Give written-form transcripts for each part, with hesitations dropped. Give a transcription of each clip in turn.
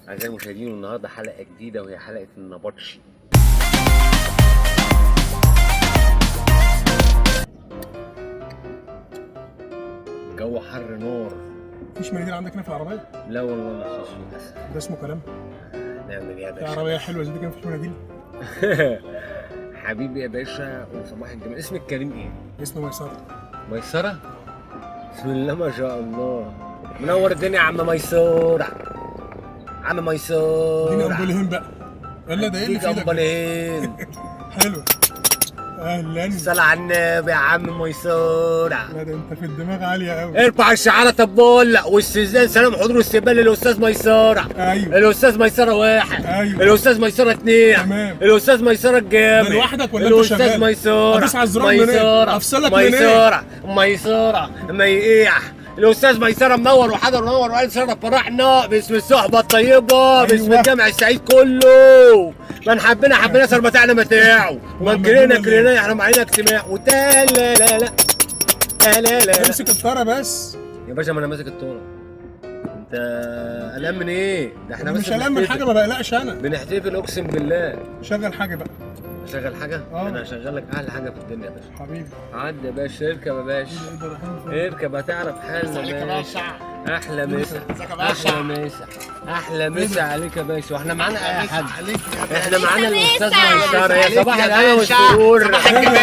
أعزائي المشاهدين، النهارده حلقة جديدة وهي حلقة النبطشي. الجو حر نار. مفيش مناديل عندك هنا في العربية؟ لا والله مفيش للأسف. ده اسمه كلام؟ نعمل إيه يا باشا؟ في عربية حلوة زي دي كان مفيش مناديل؟ حبيبي يا باشا وصباح الجمال. اسمك كريم إيه؟ اسمه ميسرة. ميسرة؟ بسم الله ما شاء الله. منور الدنيا يا عم ميسورة. عم ميسورة. اديني امبولين بقى. يلا ده ايه اللي في ايدك؟ امبولين. حلو. اهلا. صل على النبي يا عم ميسورة. لا ده انت في الدماغ عالية قوي. ارفع الشعارة طبول واستئذان سلام حضور واستقبال للأستاذ ميسورة. ايوه. الأستاذ ميسورة 1. ايوه. الأستاذ ميسورة 2. تمام. الأستاذ ميسورة الجامد. ده لوحدك ولا انت شغال؟ الأستاذ ميسورة. هتدوس على الزرار منين؟ ميسورة. افصلك منين؟ ميسورة ميقيع. الأستاذ ميسرة منور وحضر منور وقال شرف فرحنا باسم الصحبة الطيبة. باسم الجامع السعيد كله. من حبنا سر متاعنا متاعه ومن كرهنا يحرم علينا اجتماعه. وتا لا لا لا لا لا امسك الطارة بس يا باشا. ما انا ماسك الطورة. انت قلقان من ايه؟ ده احنا مش قلقان من حاجة، ما بقلقش انا. بنحتفل اقسم بالله. شغل حاجة بقى. اشغل حاجة؟ انا هشغل لك احلى حاجة في الدنيا يا باشا. حبيبي عدي يا باشا. اركب يا باشا. اركب هتعرف حالنا يا باشا. احلى مسا. احلى مسا. احلى مسا عليك يا باشا. واحنا معانا اي حد. احنا معانا الاستاذ ميسرة. يا صباح الهنا والسرور. صباح الهنا.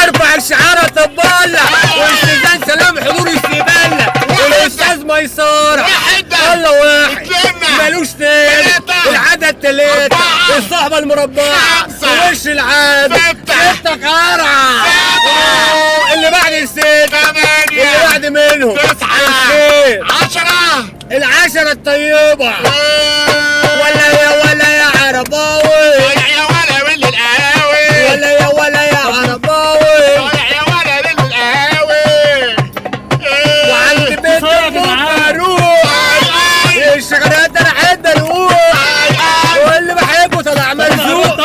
ارفع الشعارة طبالة واستئذان سلام حضور استقبالنا والاستاذ ميسرة. يلا واحد مالوش تاني. العدد 3. الصحبة المربعة ووش العادة 6 قرعة. اللي بعد ال6 اللي بعد منهم 10 العشرة الطيبة. ولا يا عرباوي. ولا يا عرباوي. وعند بيت فاروق الشغلات انا حد الوق. واللي بحبه طلع مرزوق.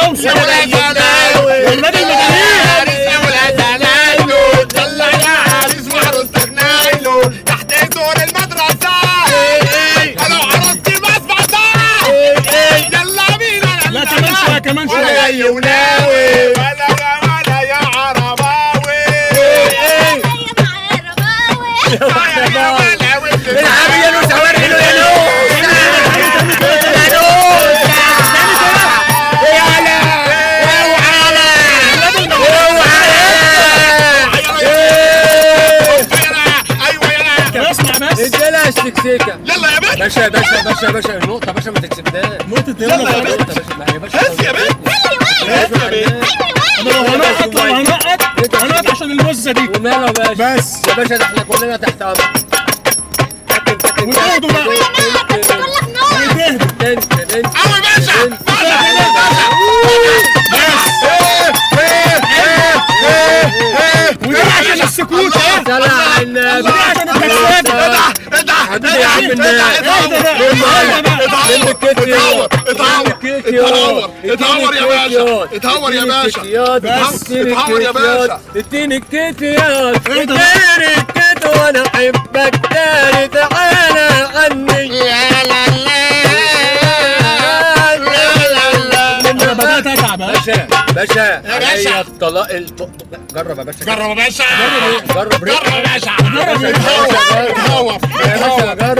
كمان شوية يا ولاوي. ولا يا عرباوي. العب يا نوس عواري له يا نوس. يا نوس يالا وعلا ايوه يلا اسمع بس. اديلها السكسيكه. يلا يا باشا. باشا النقطه يا باشا ما تكسبناش. نقطة يلا يا باشا. بس يا بنت. انا هنقط عشان المزة دي. وماله يا باشا. بس يا باشا ده احنا كلنا تحت امر. وتهدوا بقى. وتهدوا. قوي باشا. وده عشان السكوت. صل على النبي. وده عشان التكسات. حبيبي يا عم الناس. اتهور يا باشا. اتهور يا باشا. بس اتهور يا باشا. اديني الكتيات. اديني الكت وانا احبك تاني. تعالى عني. يا لا انا بدأت اتعب. باشا عليا الطلاق. جرب يا باشا. جرب يا باشا. جرب يا باشا.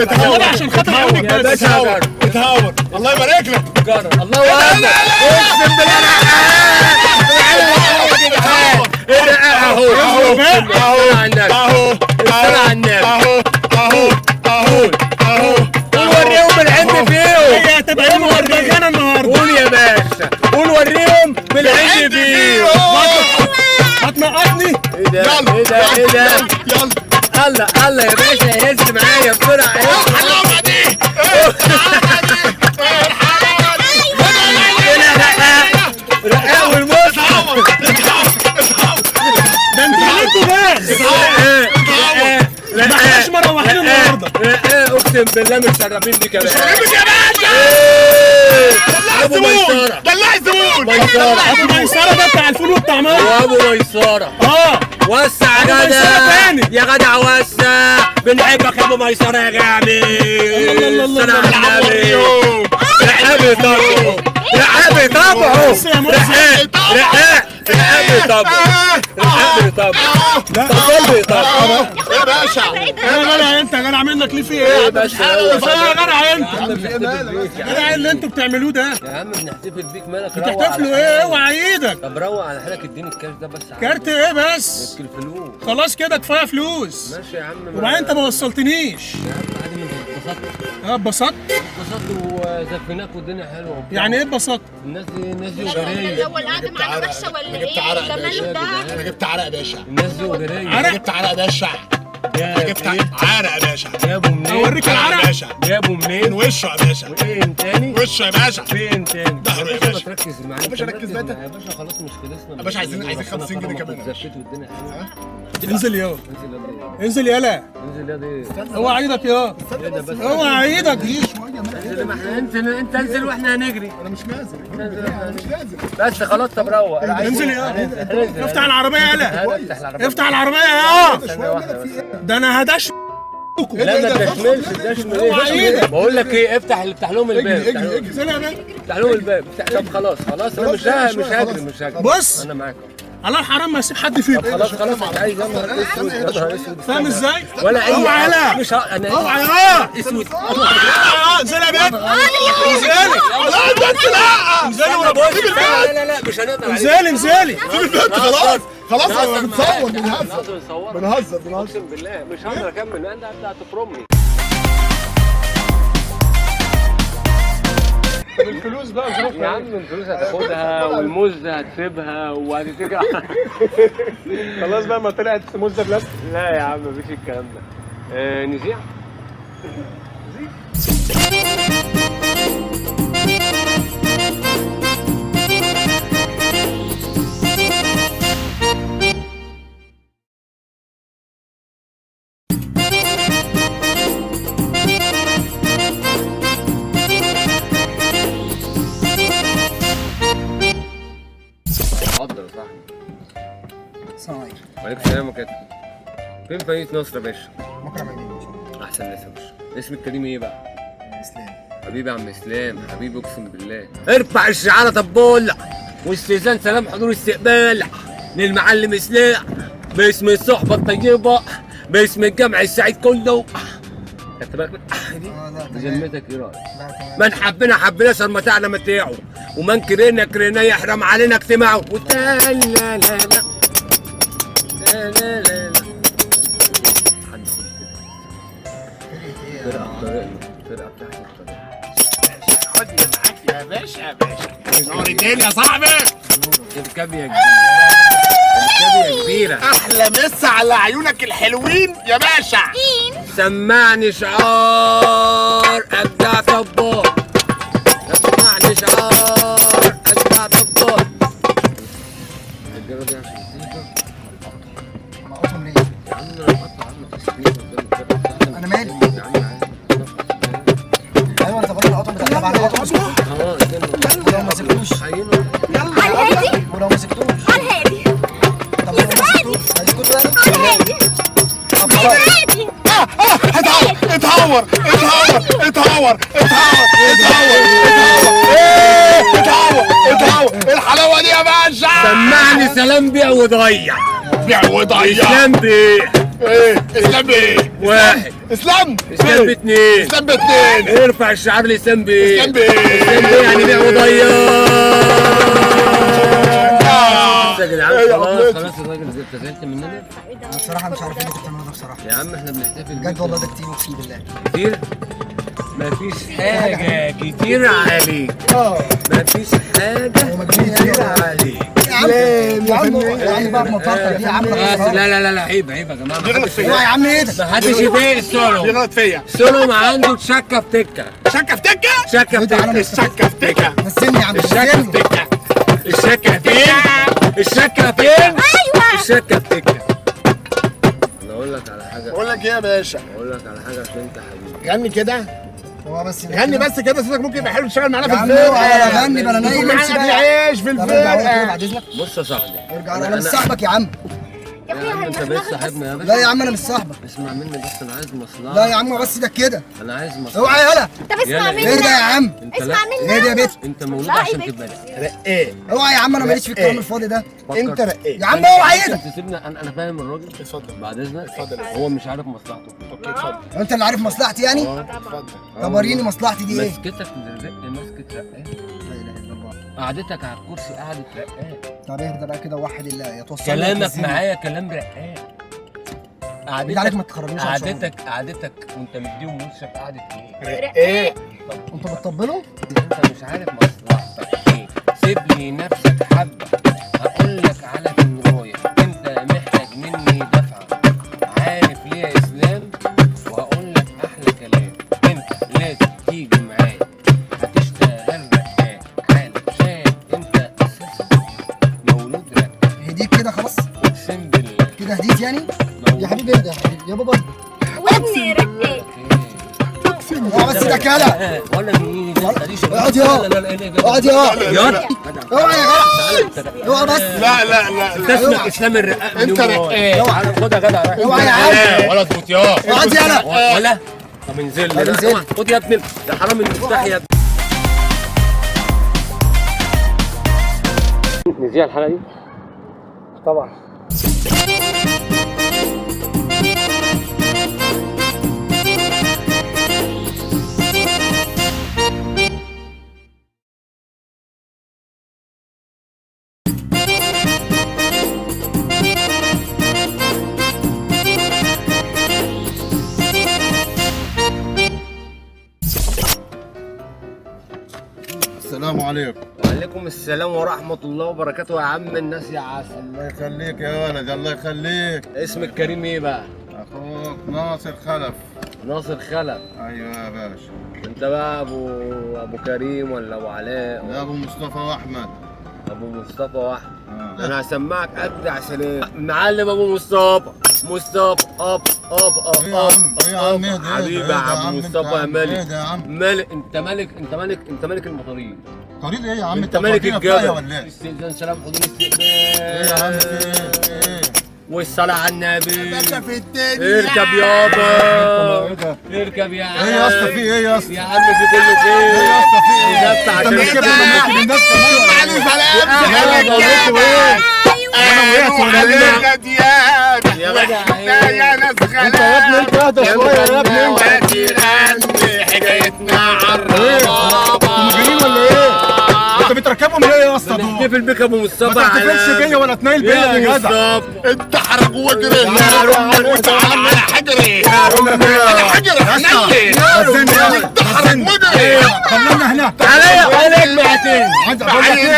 اتهور عشان خاطر عيونك يا بس. باشا. اتهور. الله يبارك لك. جرب. الله اكبر. اقسم بالله اهو على النبي. وريهم العند فيهم. هي هتبقى ايه مهرجانة النهارده. قول يا باشا. قول نوريهم بالعند فيه. هتنقطني. ايه ده يلا ايه ده ايه ده؟ يلا الله الله يا باشا هز معايا بسرعه. الحلاوه دي رقاق والموز. ده انت عليكوا بس. ما احناش مروحين النهارده. رقاق اقسم بالله متشربين دي كمان. يا باشا ابو ميسره. دلع الزبون ميسره ابو ميسره ده بتاع الفول والطعميه. وابو ميسره. وسع يا أبو ميسرة جدع تاني. يا جدع وسع. بنحبك يا ابو ميسره يا جامد. الله. سلام على النبي. رقابي طبعه رقابي طبعه رقابي طبعه رقابي طبعه طبعه طبعه. يا باشا يا جدع انت يا جدع منك ليه في ايه؟ يا باشا يا جدع انت. عم بنحتفل بيك يا يا جدع اللي انتوا بتعملوه ده. عم بنحتفل بيك مالك روق على بتحتفلوا ايه؟ اوعى ايدك. طب روق على حالك اديني الكاش ده بس. كارت ايه بس؟ يمكن الفلوس. خلاص كده كفايه فلوس. ماشي يا عم. وبعدين انت ما وصلتنيش. يا عم عادي اتبسطت اتبسطت؟ وزفيناك والدنيا حلوه. يعني ايه اتبسطت؟ الناس دي لا وجريه. الاول قاعده معانا وحشه ولا جبت ايه؟ عرق يا ده باشا. ماله ده؟ انا جبت عرق يا باشا. الناس دي وجريه. عرق؟ جبت عرق يا باشا. جبت عرق يا باشا. جابوا منين؟ اوريك عرق العرق. يا باشا. جابوا من منين؟ وشه يا باشا. فين تاني؟ وشه يا باشا. فين تاني؟ ظهره يا ما باشا. تركز معايا. يا باشا ركز بقى. يا باشا خلاص مش خلصنا. يا باشا عايزين 50 جنيه كمان. زفيت والدنيا حلوه. انزل يا انزل يا دي. انزل يالا. انزل يا دي. اوعى ايدك يا. ايه ده بس؟ اوعى ايدك. انزل ما احنا انت انزل واحنا هنجري. انا مش نازل انا مش نازل. بس خلاص طب روق. انزل يا. هننزل. افتح العربيه يالا. افتح العربية. افتح العربيه يا. ثانية واحدة بس. ده انا هدش. لا ما تشملش اوعى ايدك. بقول لك ايه افتح لهم الباب. انزل يا باشا. افتح لهم الباب. طب خلاص انا مش هجري. بص. انا معاك. على الحرام ما يسيب حد فيكم. خلاص مش عايز. يا نهار اسود يا نهار اسود. فاهم ازاي؟ ولا اي اوعى يالا. مش انا اوعى يا. اسود. انزل يا باشا. انزلي. لا ده انت لا. انزلي ولا بص. لا مش هنقدر عليك. انزلي. خلاص خلاص لا، انا بنصور لا، بنهزر بنصور. بنهزر اقسم بالله مش هقدر اكمل. انت هتفرمني. الفلوس بقى يا عم الفلوس هتاخدها والموز هتسيبها وهتترجع. خلاص بقى ما طلعت موزه بلاستيك. لا يا عم مفيش الكلام ده. نذيع. اتفضل يا صاحبي. السلام عليكم. وعليكم السلام وكده. فين مدينة نصر يا باشا؟ مكرم امين. احسن ناس يا باشا. اسم الكريم ايه بقى؟ اسلام. حبيبي يا عم اسلام حبيبي اقسم بالله. ارفع الشعارة طبول واستئذان سلام حضور استقبال للمعلم اسلام باسم الصحبة الطيبة باسم الجمع السعيد كله. خدت بالك دي؟ بذمتك ايه رايك؟ من حبنا حبنا صار متاعنا متاعه ومن كرهنا كرهنا يحرم علينا اجتماعه. لا لا لا لا لا لا لا حد فرقة طريقنا فرقة بتاعت الطريق. خدني معاك يا باشا يا باشا. نور الدنيا يا صاحبي. الكابية كبيرة. الكابية كبيرة. احلى مسا على عيونك الحلوين يا باشا. سمعني شعار أجدع طباخ. سمعني شعار أجدع طباخ. الجرة دي عشان الزيبة. انا اقطم ليه؟ يا عم أنا مقطع عنك السنين قدام الفرقة. أنا مالي؟ يا عم عادي. ايوه انت برضه القطم بتاع على القطم. ولو ما سبتوش على الهادي ولو ما سبتوش على الهادي طب لو ما سبتوش هيسكتوا يعني؟ على الهادي طب على خلاص. الهادي. اتهور الحلاوه دي يا باشا. سمعني سلام بيع وضيع. بيع وضيع. اسلام بيه. ايه اسلام بايه؟ واحد. اسلام اسلام باتنين. اسلام باتنين. ارفع الشعار لاسلام بيه. اسلام بيه. اسلام بيه يعني بيع وضيع. يا جدعان خلاص الراجل زعلت مننا. انا بصراحه مش عارف ايه اللي كنت بتعمله ده بصراحه. يا عم احنا بنحتفل بجد والله ده كتير اقسم بالله. كتير. مفيش حاجة كتير عليك، مفيش حاجة كتير عليك. يا عم يا عم بقى مطرطر دي يا عم. لا عيب يا جماعة. يا عم ايه ده؟ محدش يضايق السولو. بيغلط فيا. سولو عنده شكة في تكة. شكه في تكه. شكة في تكة. الشكه في تكه. نسيني يا عم الشكة في نسيني. تكة. الشكة فين؟ الشكة فين؟ ايوه الشكة في تكة. أنا أقول لك على حاجة. بقول لك ايه يا باشا؟ أقول لك على حاجة عشان أنت حبيبي. غني كده. هو بس غني بس كده، صوتك ممكن يبقى حلو تشتغل معانا في يا عم الفرقه. اوعى غني بلا نايم. معانا امشي بقى. تعيش في طب ارجع ورا كده الفرقه. بعد اذنك. بص يا صاحبي. ارجع ورا. انا مش صاحبك يا عم. يا اخويا أنت بس صاحبنا يا باشا. لا يا عم انا مش صاحبك. اسمع مني بس، أنا عايز مصلحة. لا يا عم بس ده كده. أنا عايز مصلحة. اوعى يالا. طب اسمع مني. ايه ده يا عم؟ أنت اسمع لا. مني. ايه ده يا بيت؟ أنت مولود لا، عشان يا تبقى رقاق. اوعى يا عم انا ماليش في الكلام الفاضي ده. انت رقاق. يا عم اوعى ايه ده؟ انت تسيبني، انا فاهم الراجل. اتفضل. بعد اذنك. اتفضل. هو مش عارف مصلحته. اوكي اتفضل. انت اللي عارف مصلحتي يعني؟ اتفضل. طب وريني مصلحتي دي ايه؟ مسكتك للرق، مسكة رقاق. لا اله الا الله. قعدتك على الكرسي قعدة رقاق. طب اهدى بقى كده ووحد الله يا توصل. كلامك معايا كلام رقاق. بالله عليك ما تخرجنيش عن شغلي. قعدتك وانت مديهم وشك قعدة ايه؟ رقاق. انتوا بتطبلوا؟ انت مش عارف مصلحتك ايه. سيب لي نفسك حبة. هقول لك على فنجاية. انت محتاج مني دفعة. عارف ليه يا اسلام؟ وهقول لك احلى كلام. انت لازم تيجي معايا. هتشتغل رقاق علشان انت اساسا مولود رقاق. هديك كده خلاص؟ اقسم بالله كده هديت يعني؟ يا حبيبي اهدى يا حبيبي يا بابا اهدى. وابني رقاق. هو بس ده كده. ولا مين اقعد يا اقعد يا يا اوعى يا جدع اوعى بس. لا. انت اسمك اسلام الرقاق. انت رقاق. اوعى خدها يا جدع. اوعى يا عم. ولا تفوت يا اقعد يلا. ولا. طب انزل طب انزل. خد يا ابني، ده حرام المفتاح يا ابني. نذيع الحلقه دي طبعا. السلام عليكم. وعليكم السلام ورحمه الله وبركاته يا عم الناس يا عسل. الله يخليك يا ولد، الله يخليك. اسمك كريم ايه بقى؟ اخوك ناصر خلف. ناصر خلف. ايوه يا باشا. انت بقى ابو كريم ولا ابو علاء؟ لا ابو مصطفى واحمد. ابو مصطفى واحد. انا هسمعك ابدع سلام. معلم ابو مصطفى. مصطفى اب ايه يا عم ايه ده؟ حبيبي يا عم مصطفى يا ملك. ايه ده يا عم؟ ملك. انت ملك المطاريد. طريق ايه يا عم؟ انت ملك الجبل. ولا ايه؟ استئذان سلام حضور استقبال. ايه يا عم في ايه؟ والصلاة على النبي. باشا في الدنيا. اركب يابا. ايه ده؟ اركب يا عم. ايه يا اسطى في ايه يا اسطى؟ يا عم في كل خير. ايه يا اسطى في ايه؟ ده بتاع انت مركب كده. الناس كمان. علي يا جدع يا ناس انت يا ابني انت اهدى شويه يا ابني انت. حكايتنا عن انتوا مجانين ولا ايه؟ انت بتركبهم ليه يا اسطى دول؟ بنحتفل بك ابو مصطفى. ما تحتفلش بيا ولا تنيل بيا يا جدع. انت حرج واجري وتعالى على حجري. على حجري حنين. انت حرج واجري. خلينا هنا. عليك 200. عايز اقول لك ايه؟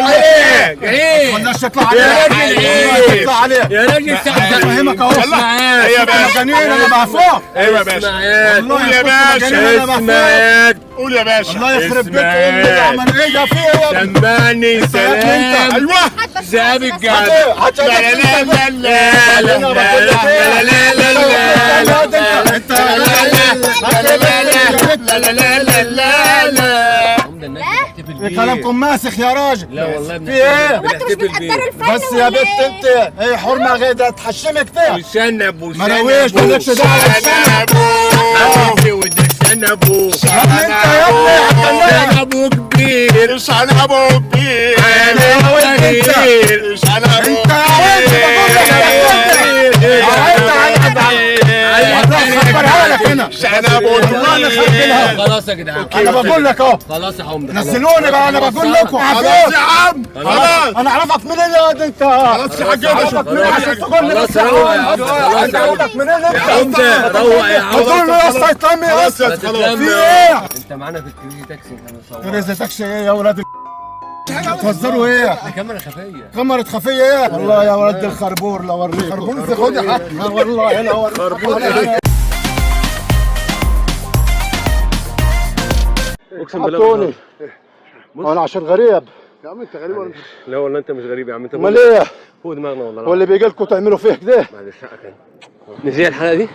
عليك ايه؟ خلاش تطلع يا عليه. راجل تطلع عليه. يا راجل افهمك اهو. اسمع يا باشا. مجانين انا بعفوك. ايوه يا باشا. والله يا باشا. انا بعفوك. اسمعك. قول يا باشا. الله يخرب بيت امي اللي عمل ايه ده في ايه يا ابني؟ سمعني سلام. ايوه. ذهب الجهل. لا لا لا لا لا لا لا لا لا. كلامكم ماسخ يا راجل. لا والله في ايه؟ بنحتفل بيه. بس يا بنت انت ايه حرمه غير ده تحشمك فيها. وشنب مراويش مالكش دعوه وده شنبه. يا ابني انت يا ابني شنبه كبير. شنبه كبير. انت عايز هخبرها لك هنا. انا بقول خلاص يا جدعان، انا بقول لك اهو خلاص يا حمد، خلاص. نزلوني بقى، انا بقول لكم خلاص يا عم خلاص انا اعرفك منين يا واد انت؟ خلاص يا حاج اعرفك منين عشان تقول لي خلاص بس يا روق يا عم؟ عم، خلاص يا عم. اعرفك منين انت؟ يا حمد روق يا عم، بتقول لي يا اسطى تلمي يا خلاص اسطى يا خلاص في ايه؟ انت معانا في الكريزي تاكسي، انت مصور كريزي تاكسي ايه يا ولاد بتهزروا ايه؟ دي كاميرا خفيه. كاميرا خفيه ايه؟ والله يا ولد الخربور لو اوريك خربور خد يا حاج والله انا اوريك خربور اقسم بالله حطوني انا عشان غريب يا عم انت غريب ولا لا والله انت مش غريب يا عم، انت امال ايه؟ فوق دماغنا والله. هو اللي بيجي لكم تعملوا فيه كده؟ بعد الشقه كده نذيع الحلقه دي،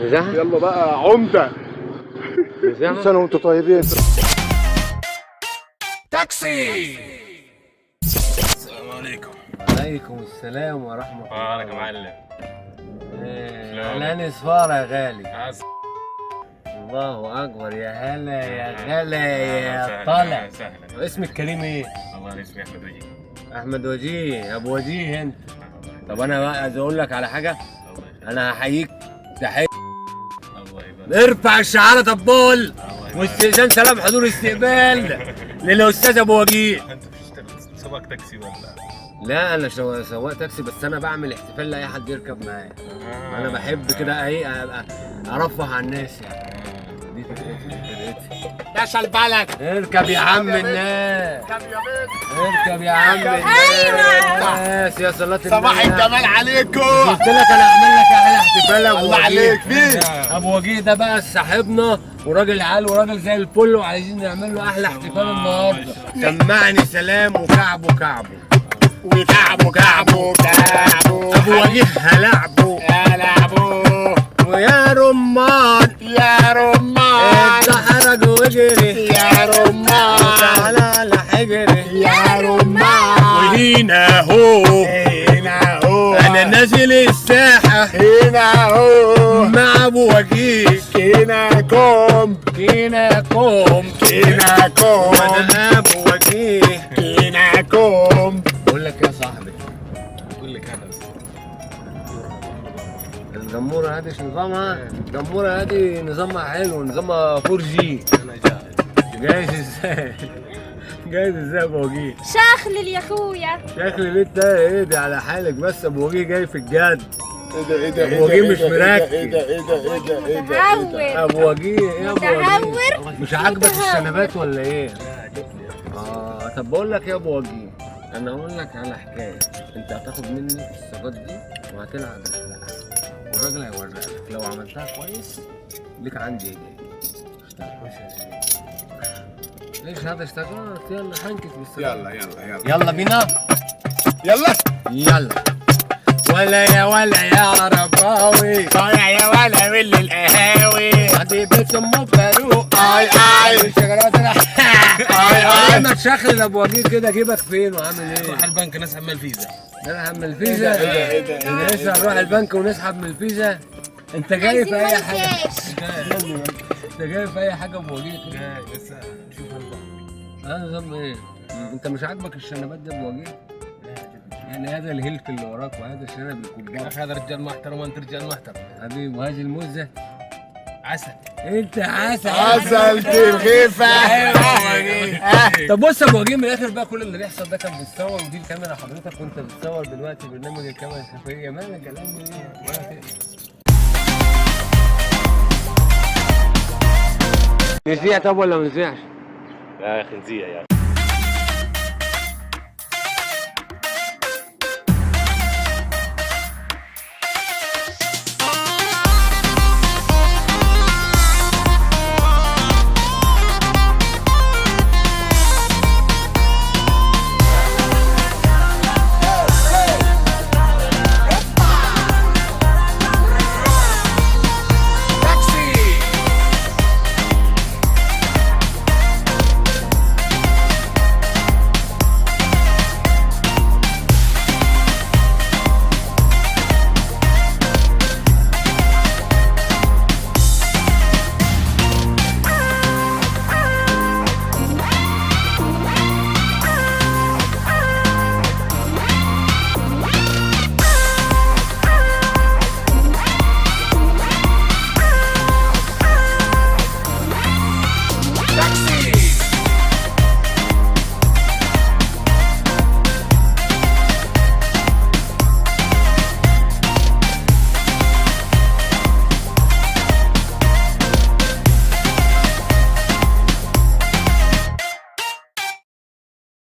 نذيعها يلا بقى عمده نذيعها. سنه وانتم طيبين. السلام عليكم. عليكم السلام ورحمه الله. بارك يا معلم. اهلا اصفار يا غالي. الله اكبر، يا هلا يا غلا يا طلع. سهلا. اسمك كريم ايه؟ والله اسمي احمد وجيه. احمد وجيه، ابو وجيه انت. طب انا بقى عايز اقول لك على حاجه، انا هحييك تحيه. الله يبارك. ارفع الشعاره طبول واستئذان سلام حضور استقبال للاستاذ ابو وجيه. انت بتشتغل سواق تاكسي ولا؟ لا انا سواق تاكسي، بس انا بعمل احتفال لاي حد يركب معايا. انا بحب كده ايه ابقى ارفه على الناس يعني. دي فرقتي. يا شلبلك اركب يا عم الناس، اركب يا عم الناس يا صلاة النبي. صباح الجمال عليكم. قلت لك انا اعمل لك احلى احتفال يا ابو الله وجيه. عليك فين؟ ابو وجيه ده بقى صاحبنا وراجل عال وراجل زي الفل، وعايزين نعمل له احلى احتفال النهارده. سمعني سلام وكعبه كعبه وكعبه كعبه كعبه ابو وجيه هلعبه ويا رمان يا رمان اتحرج وجري يا رمان تعالى على حجري يا رمان وهنا هو هنا هو انا نازل الساحه هنا هو مع ابو وجيه هنا كوم هنا كوم هنا كوم وانا ابو وجيه. هنا كوم. بقول لك يا صاحبي، اقول لك انا الجمورة هذه شو نظامها؟ الجمورة هذه نظامها حلو، نظامها 4G. انا جاهز. جاهز ازاي؟ جاهز ازاي يا ابو وجيه؟ شاخلل يا اخويا. شكل البيت ده ايه ده على حالك، بس ابو وجيه جاي في الجد. ايه ده أبو وجيه مش مركز. ايه ده متهور ابو وجيه ايه يا ابو وجيه؟ متهور. مش عاجبك الشنبات ولا ايه؟ طب بقول لك يا ابو وجيه، انا اقول لك على حكايه. انت هتاخد مني الصاجات دي وهتلعب الحلقه، والراجل هيوريك لو عملتها كويس ليك عندي ايه. ايش هذا اشتغلت؟ يلا حنكت بالسلامه. يلا بينا. يلا ولا يا ولا يا رباوي طالع يا ولا واللي القهاوي عندي بيت ام فاروق اي الشجرات اي انا تشخل ابو وجيه كده جيبك فين وعامل ايه؟ روح البنك نسحب من الفيزا. نسحب من الفيزا؟ ايه ده احنا لسه هنروح البنك ونسحب من الفيزا؟ انت جاي في اي حاجه؟ انت جاي في اي حاجه ابو وجيه كده؟ جاي بس شوف هلا. نظام ايه؟ انت مش عاجبك الشنبات دي ابو وجيه؟ يعني هذا الهلك اللي وراك وهذا الشنب يا الكبار. اخي هذا رجال محترم وانت رجال محترم. حبيبي وهذه الموزه عسل. انت عسل عسل كيف طب بص يا ابو وجيه، من الاخر بقى كل اللي بيحصل ده كان بيتصور، ودي الكاميرا حضرتك وانت بتصور دلوقتي برنامج الكاميرا الخفيه. مالك يا لمي ايه؟ ولا تقلق. نذيع طب ولا ما نذيعش؟ يا اخي نزيع يا اخي.